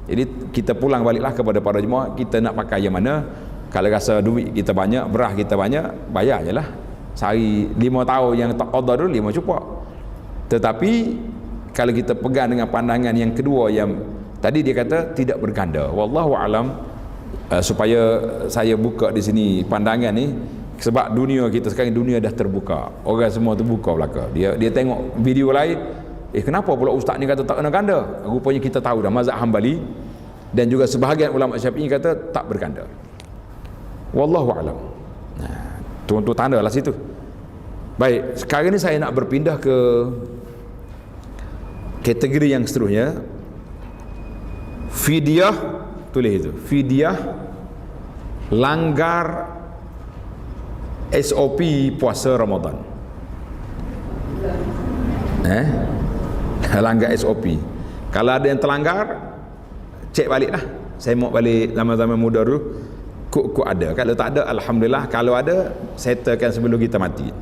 Jadi kita pulang baliklah kepada para jemaah, kita nak pakai yang mana. Kalau rasa duit kita banyak, beras kita banyak, bayar je lah. Sehari 5 tahun yang tak qada dulu 5 cupak. Tetapi kalau kita pegang dengan pandangan yang kedua yang tadi dia kata tidak berganda, wallahu alam. Supaya saya buka di sini pandangan ni, sebab dunia kita sekarang, dunia dah terbuka, orang semua terbuka belaka. Dia tengok video lain, kenapa pula ustaz ni kata tak kena ganda? Rupanya kita tahu dah mazhab Hambali dan juga sebahagian ulama Syafi'i kata tak berganda. Wallahu alam. Tuan-tuan tandalah situ. Baik, sekarang ni saya nak berpindah ke kategori yang seterusnya. Fidyah, tulis itu. Fidyah langgar SOP puasa Ramadan. Langgar SOP. Kalau ada yang terlanggar, cek balik lah. Saya mau balik zaman-zaman muda dulu. Kok ada. Kalau tak ada, alhamdulillah. Kalau ada, settlekan sebelum kita mati.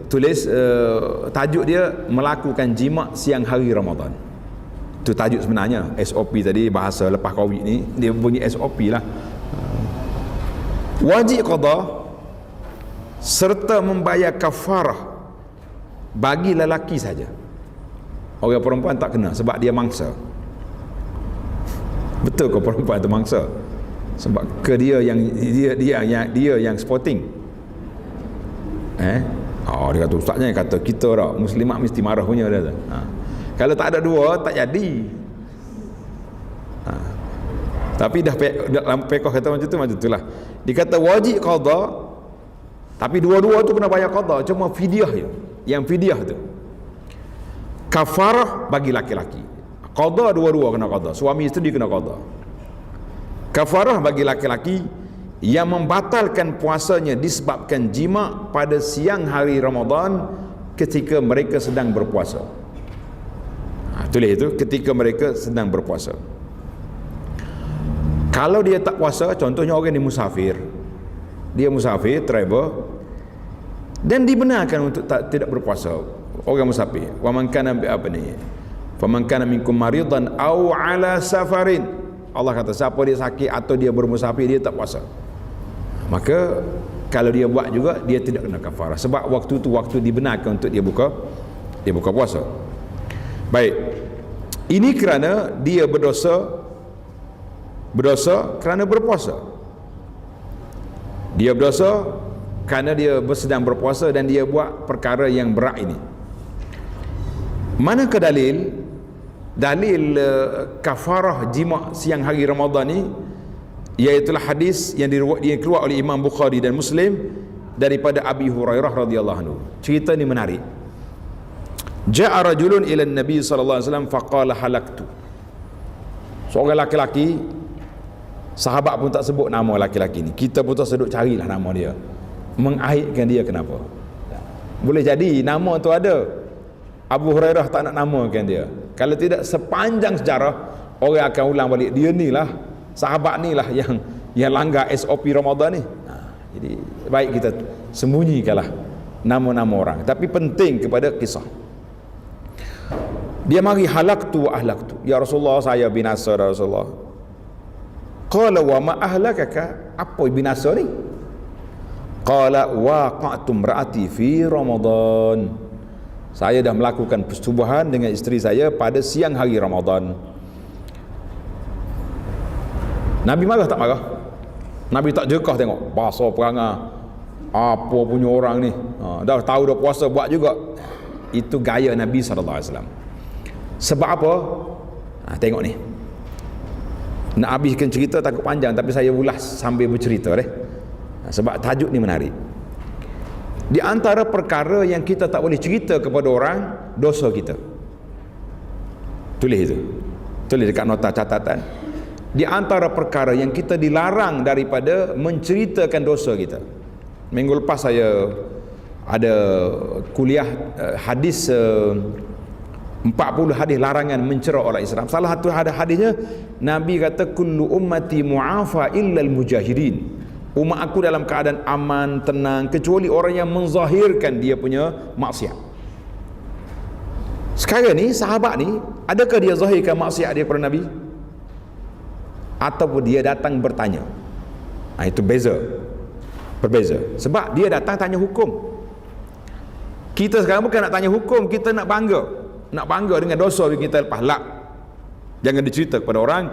Tulis tajuk dia melakukan jima' siang hari Ramadan. Itu tajuk sebenarnya. SOP tadi, bahasa lepas Covid ni dia bunyi SOP lah. Wajib qada serta membayar kafarah bagi lelaki saja. Orang perempuan tak kena sebab dia mangsa. Betul ke perempuan itu mangsa? Sebab ke dia yang sporting. Dia kata ustaznya kata kita dah muslimat mesti marah punya dia. Kalau tak ada dua tak jadi. Tapi dah dalam fiqh kata macam itulah. Dia kata wajib qada, tapi dua-dua tu kena bayar qada, cuma fidyah je. Yang fidyah tu kafarah bagi laki-laki. Qada dua-dua kena qada. Suami isteri kena qada. Kafarah bagi laki-laki yang membatalkan puasanya disebabkan jima' pada siang hari Ramadan ketika mereka sedang berpuasa. Tulis itu, ketika mereka sedang berpuasa. Kalau dia tak puasa, contohnya orang ni musafir, dia musafir, travel, dan dibenarkan untuk tidak berpuasa, orang musafir. Wa man kana apa ni? Faman kana minkum maridan aw ala safarin. Allah kata siapa dia sakit atau dia bermusafir, dia tak puasa. Maka kalau dia buat juga, dia tidak kena kafarah sebab waktu tu waktu dibenarkan untuk dia buka puasa. Baik. Ini kerana dia berdosa kerana berpuasa. Dia berdosa kerana dia sedang berpuasa dan dia buat perkara yang berat ini. Manakah dalil kafarah jima' siang hari Ramadan ni? Iaitulah hadis yang dikeluar oleh Imam Bukhari dan Muslim daripada Abi Hurairah radhiyallahu anhu. Cerita ni menarik. Ja'a rajulun ila Nabi sallallahu alaihi wasallam faqala halaktu. Seorang laki-laki, sahabat pun tak sebut nama laki-laki ni. Kita pun tak sedut carilah nama dia. Mengaitkan dia kenapa? Boleh jadi nama tu ada. Abu Hurairah tak nak namakan dia. Kalau tidak, sepanjang sejarah orang akan ulang balik dia ni lah, sahabat ni lah yang langgar SOP Ramadan ni. Jadi baik kita sembunyikanlah nama-nama orang, tapi penting kepada kisah. Dia mari halaktu wa ahlaktu. Ya Rasulullah, saya binasa dah Rasulullah. Qala wa ma ahlakaka? Apa binasa ni? Qala waqa'tu imraati fi Ramadan. Saya dah melakukan persetubuhan dengan isteri saya pada siang hari Ramadan. Nabi marah tak marah? Nabi tak jekah tengok bahasa perangai apa punya orang ni. Dah tahu dah puasa buat juga. Itu gaya Nabi SAW. Sebab apa? Tengok ni. Nak habiskan cerita takut panjang, tapi saya ulas sambil bercerita deh. Sebab tajuk ni menarik. Di antara perkara yang kita tak boleh cerita kepada orang, dosa kita. Tulis itu. Tulis dekat nota catatan. Di antara perkara yang kita dilarang daripada menceritakan dosa kita. Minggu lepas saya ada kuliah hadis 40 hadis larangan mencerah orang Islam. Salah satu hadisnya Nabi kata kullu ummati mu'afa illa al-mujahirin. Umat aku dalam keadaan aman, tenang, kecuali orang yang menzahirkan dia punya maksiat. Sekarang ni sahabat ni, adakah dia zahirkan maksiat dia kepada Nabi? Ataupun dia datang bertanya? Itu berbeza. Sebab dia datang tanya hukum. Kita sekarang bukan nak tanya hukum, kita nak bangga. Nak bangga dengan dosa kita lepas lak. Jangan dicerita kepada orang.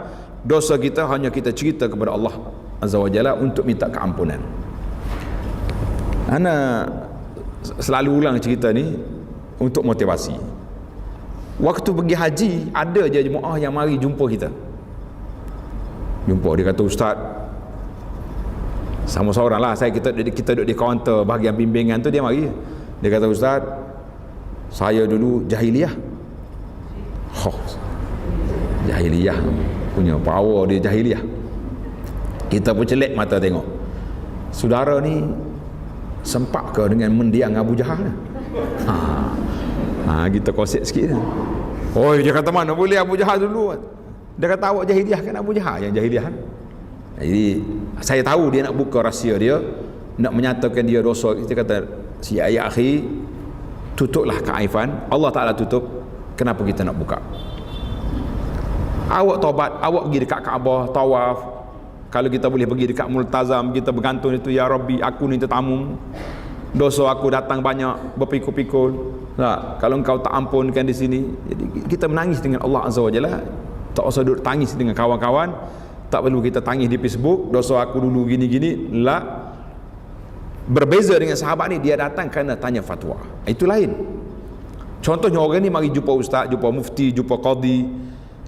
Dosa kita hanya kita cerita kepada Allah Azza wa Jalla untuk minta keampunan. Ana selalu ulang cerita ni untuk motivasi. Waktu pergi haji, ada je jemaah yang mari jumpa kita. Jumpa, dia kata, Ustaz, sama seorang lah, kita duduk di kaunter bahagian bimbingan tu, dia mari. Dia kata, Ustaz, saya dulu jahiliyah. Jahiliyah punya power dia, jahiliyah. Kita pun celek mata tengok. Saudara ni sempak ke dengan mendiang Abu Jahal? Kita kosek sikit. Dia kata, mana boleh Abu Jahal dulu? Dia kata, awak jahiliyah kan Abu Jahal yang jahiliyah. Jadi saya tahu dia nak buka rahsia dia, nak menyatakan dia dosa. Kita kata, si ayah akhi, tutuplah keaifan. Allah Ta'ala tutup, kenapa kita nak buka? Awak taubat, awak pergi dekat Kaabah, tawaf. Kalau kita boleh pergi dekat Multazam, kita bergantung itu, ya Rabbi, aku ni tetamu, dosa aku datang banyak, berpikul-pikul. Kalau engkau tak ampunkan di sini. Jadi kita menangis dengan Allah Azza wa Jalla. Tak usah duduk tangis dengan kawan-kawan, tak perlu kita tangis di Facebook, dosa aku dulu gini-gini. Berbeza dengan sahabat ni, dia datang kerana tanya fatwa. Itu lain. Contohnya orang ni mari jumpa ustaz, jumpa mufti, jumpa qadi,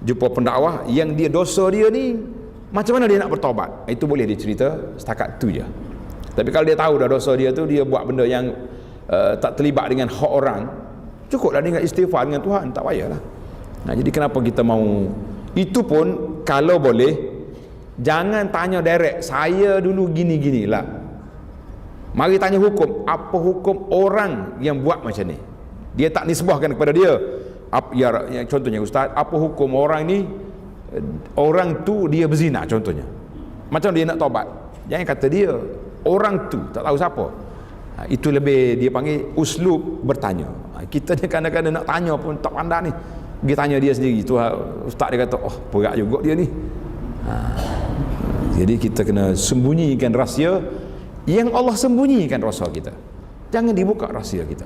jumpa pendakwah, yang dia dosa dia ni macam mana dia nak bertaubat, itu boleh dicerita setakat tu je. Tapi kalau dia tahu dah dosa dia tu, dia buat benda yang tak terlibat dengan hak orang, cukuplah dengan istighfar dengan Tuhan, tak payahlah. Jadi kenapa kita mau? Itu pun kalau boleh jangan tanya direct, saya dulu gini-gini lah. Mari tanya hukum. Apa hukum orang yang buat macam ni? Dia tak nisbahkan kepada dia. Contohnya ustaz, apa hukum orang ni, orang tu dia berzina contohnya, macam dia nak taubat? Jangan kata dia, orang tu tak tahu siapa. Itu lebih dia panggil uslub bertanya. Kita ni kadang-kadang nak tanya pun tak pandai ni, pergi tanya dia sendiri. Tu ustaz dia kata, berat juga dia ni. Jadi kita kena sembunyikan rahsia yang Allah sembunyikan rahsia kita. Jangan dibuka rahsia kita.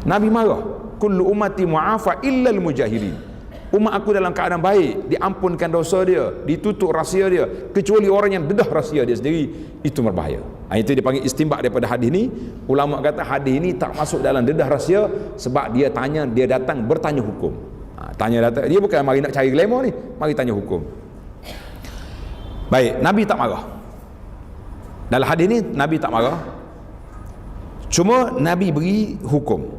Nabi marah, kullu ummati mu'afa illa al-mujahirin. Umat aku dalam keadaan baik, diampunkan dosa dia, ditutup rahsia dia, kecuali orang yang dedah rahsia dia sendiri. Itu berbahaya. Itu dia panggil istinbat daripada hadis ni. Ulama kata hadis ni tak masuk dalam dedah rahsia, sebab dia datang bertanya hukum. Tanya datang, dia bukan mari nak cari glamour ni, mari tanya hukum. Baik, Nabi tak marah. Dalam hadis ni Nabi tak marah, cuma Nabi beri hukum.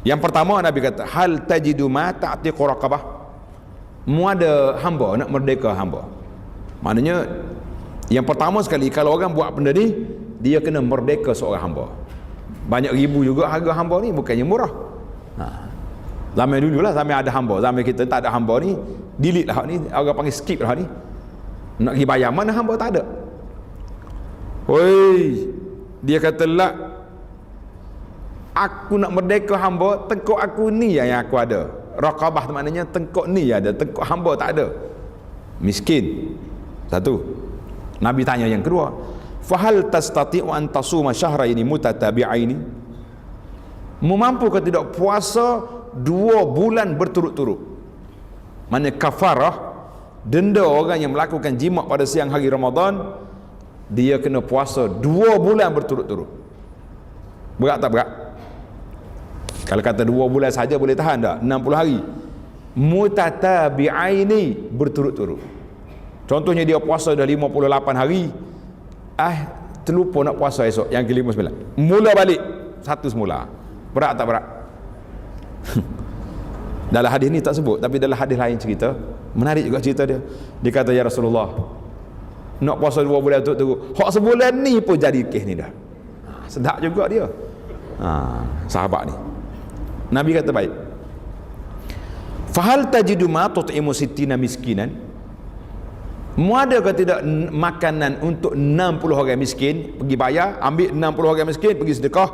Yang pertama Nabi kata, hal tajidu ma ta'tiqu raqabah. Mu ada hamba nak merdeka hamba. Maknanya yang pertama sekali, kalau orang buat benda ni, dia kena merdeka seorang hamba. Banyak ribu juga harga hamba ni, bukannya murah. Zaman dulu lah, zaman ada hamba. Zaman kita tak ada hamba ni, delete lah ni, orang panggil skip lah ni. Nak pergi bayar, mana hamba tak ada. Dia kata lah, aku nak merdeka hamba, tengkok aku ni yang aku ada. Raqabah maknanya tengkok ni ada, tengkok hamba tak ada. Miskin. Satu. Nabi tanya yang kedua, fahal tastati'u an tasuma syahraini mutatabi'aini? Mampu ke tidak puasa 2 bulan berturut-turut? Mana kafarah, denda orang yang melakukan jima' pada siang hari Ramadan, dia kena puasa 2 bulan berturut-turut. Berat tak berat? Kalau kata 2 bulan saja boleh tahan tak? 60 hari. Mutatabi'aini, berturut-turut. Contohnya dia puasa dah 58 hari, terlupa nak puasa esok yang ke-59. Mula balik satu semula. Berat tak berat? Dalam hadis ni tak sebut, tapi dalam hadis lain cerita, menarik juga cerita dia. Dia kata, ya Rasulullah, nak puasa 2 bulan turut-turut, hak sebulan ni pun jadi kes ni dah. Sedap juga dia. Sahabat ni. Nabi kata baik. Fahal tajidu ma tut'imu sittina miskinan? Muada ke tidak makanan untuk 60 orang miskin? Pergi bayar, ambil 60 orang miskin, pergi sedekah,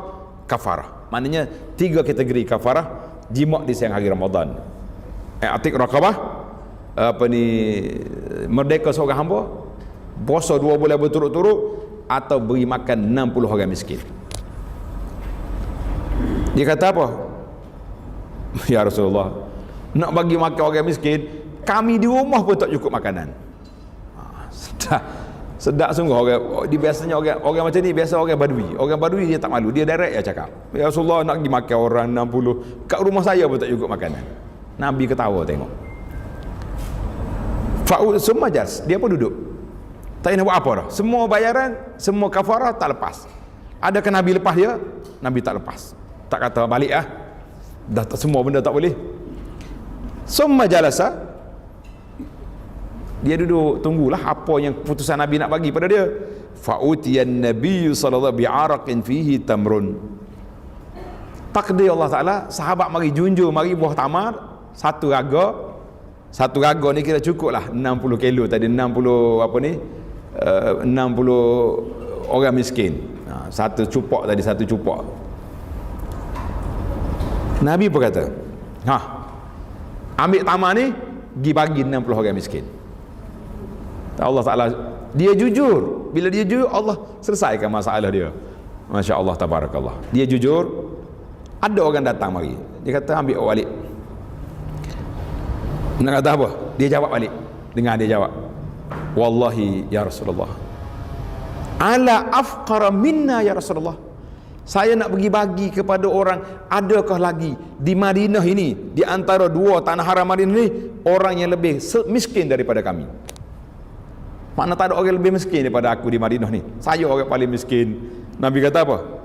kafarah. Maknanya 3 kategori kafarah: jima' di siang hari Ramadan, atiq raqabah, merdeka seorang hamba, puasa 2 bulan berturut-turut, atau beri makan 60 orang miskin. Dia kata apa? Ya Rasulullah, nak bagi makan orang miskin, kami di rumah pun tak cukup makanan. Sedap sungguh orang. Dia biasanya orang macam ni, biasa orang badui. Orang badui dia tak malu, dia direct ya cakap, ya Rasulullah, nak pergi makan orang 60, kat rumah saya pun tak cukup makanan. Nabi ketawa tengok. Semua jas, dia pun duduk. Tak nak buat apa dah. Semua bayaran, semua kafarah tak lepas. Adakah Nabi lepas dia? Nabi tak lepas. Tak kata balik ah. Dah tak, semua benda tak boleh. Summa jalasa, dia duduk tunggulah apa yang keputusan Nabi nak bagi pada dia. Fa'utiyan Nabi sallallahu bi'araqin fihi tamrun. Takdir Allah Taala, sahabat mari junjung, mari buah tamar satu raga. Satu raga ni kira cukup lah 60 kilo tadi, 60 apa ni, 60 orang miskin. Satu cupak tadi, satu cupak. Nabi pun kata, ambil tamar ni pergi bagi 60 orang miskin. Allah Ta'ala, dia jujur. Bila dia jujur, Allah selesaikan masalah dia. Masya Allah, tabarakallah. Dia jujur. Ada orang datang mari, dia kata ambil balik. Nak kata apa? Dia jawab balik. Dengar dia jawab, wallahi ya Rasulullah, ala afqara minna ya Rasulullah, saya nak bagi kepada orang, adakah lagi di Madinah ini, di antara dua tanah haram Madinah ini, orang yang lebih miskin daripada kami? Makna tak ada orang lebih miskin daripada aku di Madinah ni, saya orang paling miskin. Nabi kata apa?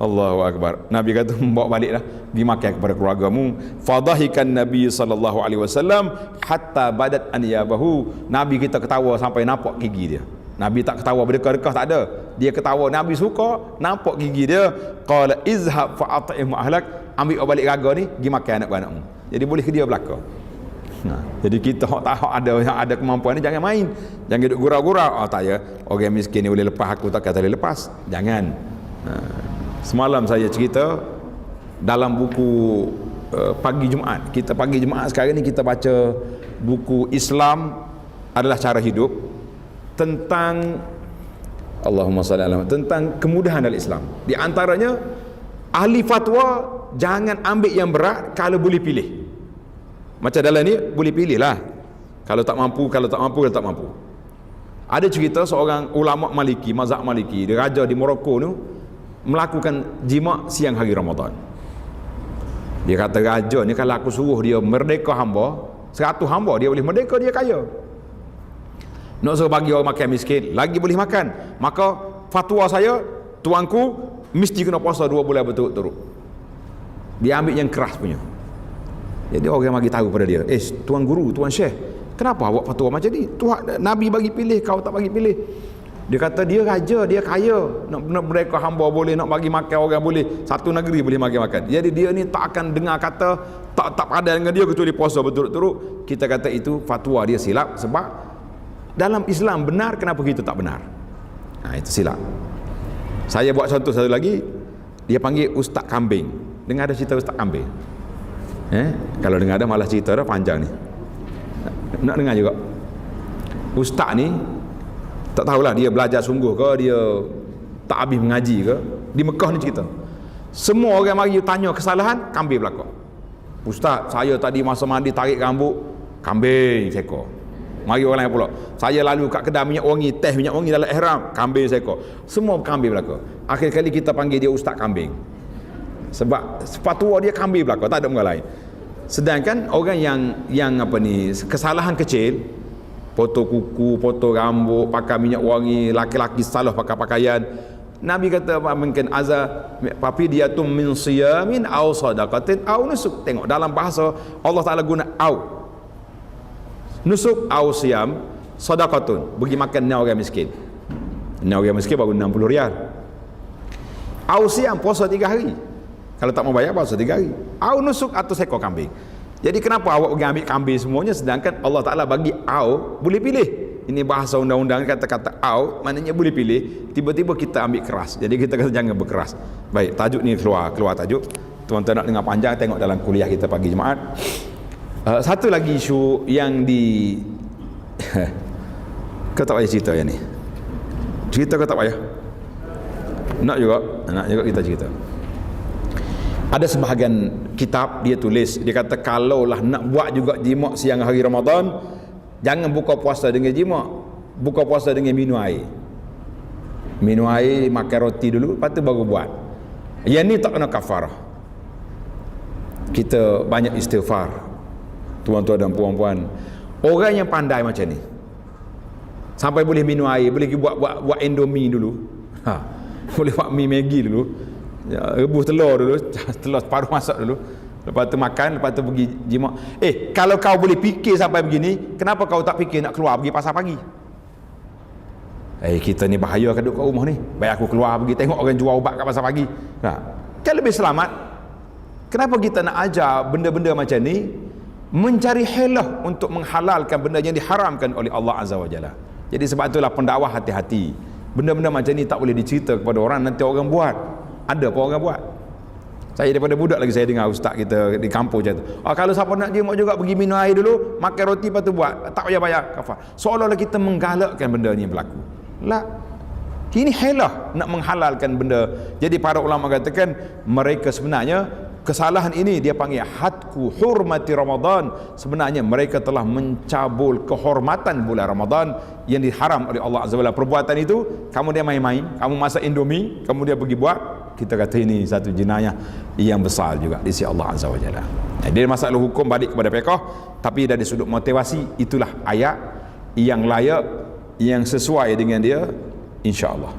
Allahu Akbar. Nabi kata, bawa baliklah, pergi makan kepada keluargamu. Fadahikan Nabi sallallahu alaihi wasallam hatta badat anyabahu. Nabi kita ketawa sampai nampak gigi dia. Nabi tak ketawa berdekah-dekah, tak ada. Dia ketawa, Nabi suka nampak gigi dia. Qala izhab fa at'im ahlak, ambil balik raga ni, pergi makan anak-anakmu. Jadi boleh ke dia belaka. Jadi kita tak ada kemampuan ni, jangan main, jangan duduk gurau-gurau. Tak ya, orang miskin ni boleh lepas, aku tak kata boleh lepas. Jangan. Semalam saya cerita dalam buku Pagi Jumaat. Kita Pagi Jumaat sekarang ni kita baca buku Islam adalah Cara Hidup, tentang Allahumma salli ala, tentang kemudahan dalam Islam. Di antaranya ahli fatwa jangan ambil yang berat kalau boleh pilih. Macam dalam ni boleh pilih lah, kalau tak mampu, kalau tak mampu. Ada cerita seorang ulama Maliki, mazhab Maliki, dia raja di Morocco tu, melakukan jima siang hari Ramadan. Dia kata, raja ni kalau aku suruh dia merdeka hamba 100 hamba, dia boleh merdeka, dia kaya. Nak suruh bagi orang makan miskin, lagi boleh makan. Maka fatwa saya, tuanku mesti kena puasa 2 bulan berturut-turut. Dia ambil yang keras punya. Jadi orang bagi tahu pada dia, tuan guru, tuan syekh, kenapa awak fatwa macam ni? Tuhan Nabi bagi pilih, kau tak bagi pilih. Dia kata dia raja, dia kaya, nak mereka hamba boleh, nak bagi makan orang boleh, satu negeri boleh makan. Jadi dia ni tak akan dengar kata tak padan dengan dia kecuali puasa berturut-turut. Kita kata itu fatwa dia silap, sebab dalam Islam benar, kenapa kita tak benar? Itu silap. Saya buat contoh satu lagi. Dia panggil Ustaz Kambing. Dengar ada cerita Ustaz Kambing? Kalau dengar ada malah cerita dah panjang ni. Nak dengar juga. Ustaz ni tak tahulah dia belajar sungguh ke, dia tak habis mengaji ke. Di Mekah ni cerita, semua orang mari tanya kesalahan, kambing belakang. Ustaz, saya tadi masa mandi tarik rambut, kambing seekor. Mari orang lain pula, saya lalu kat kedai minyak wangi, teh minyak wangi dalam ihram, kambing seekor. Semua kambing belakang. Akhir kali kita panggil dia Ustaz Kambing, sebab fatwa dia kambing belakang, tak ada muka lain. Sedangkan orang yang apa ni, kesalahan kecil, potong kuku, potong rambut, pakai minyak wangi, laki-laki salah pakai pakaian, Nabi kata mungkin papi dia tu min siyamin aw sadaqatin aw nusuk. Tengok dalam bahasa Allah Taala guna aw, nusuk aw siyam, sadaqatun, bagi makan orang miskin. Orang miskin baru 60 rial. Aw siyam, puasa 3 hari. Kalau tak mau bayar, puasa 3 hari. Aw nusuk, atau seekor kambing. Jadi kenapa awak pergi ambil kambing semuanya, sedangkan Allah Ta'ala bagi aw, boleh pilih. Ini bahasa undang-undang, kata-kata aw maknanya boleh pilih. Tiba-tiba kita ambil keras. Jadi kita kata jangan berkeras. Baik, tajuk ni keluar tajuk. Tuan-tuan nak dengar panjang, tengok dalam kuliah kita Pagi Jumaat. Satu lagi isu yang di kau tak payah cerita yang ni. Cerita kau tak payah. Nak juga kita cerita. Ada sebahagian kitab dia tulis, dia kata kalaulah nak buat juga jima' siang hari Ramadan, jangan buka puasa dengan jima', buka puasa dengan minum air. Minum air, makan roti dulu, lepas tu baru buat. Yang ni tak kena kafarah. Kita banyak istighfar, tuan-tuan dan puan-puan. Orang yang pandai macam ni, sampai boleh minum air, boleh buat Indomie dulu, boleh buat mie Maggi dulu, rebus telur dulu, telur separuh masak dulu, lepas tu makan, lepas tu pergi jima'. Kalau kau boleh fikir sampai begini, kenapa kau tak fikir nak keluar pergi pasar pagi? Kita ni bahaya kan duduk kat rumah ni, baik aku keluar pergi tengok orang jual ubat kat pasar pagi, kan lebih selamat. Kenapa kita nak ajar benda-benda macam ni, mencari helah untuk menghalalkan benda yang diharamkan oleh Allah Azza wa Jalla. Jadi sebab itulah pendakwah hati-hati, benda-benda macam ni tak boleh dicerita kepada orang, nanti orang buat. Ada apa orang buat? Saya daripada budak lagi saya dengar ustaz kita di kampung macam tu, kalau siapa nak jemaah juga pergi minum air dulu, makan roti, lepas tu buat, tak payah bayar kafar. Seolah-olah kita menggalakkan benda ni berlaku. Lah, ini helah nak menghalalkan benda. Jadi para ulama katakan mereka sebenarnya kesalahan ini dia panggil hadku hurmati Ramadan. Sebenarnya mereka telah mencabul kehormatan bulan Ramadan yang diharam oleh Allah Azza wa Jalla. Perbuatan itu kamu dia main-main, kamu masak Indomie, kamu dia pergi buat, kita kata ini satu jenayah yang besar juga di sisi Allah Azza wa Jalla. Dia masalah hukum balik kepada fiqh, tapi dari sudut motivasi itulah ayat yang layak, yang sesuai dengan dia, insya-Allah.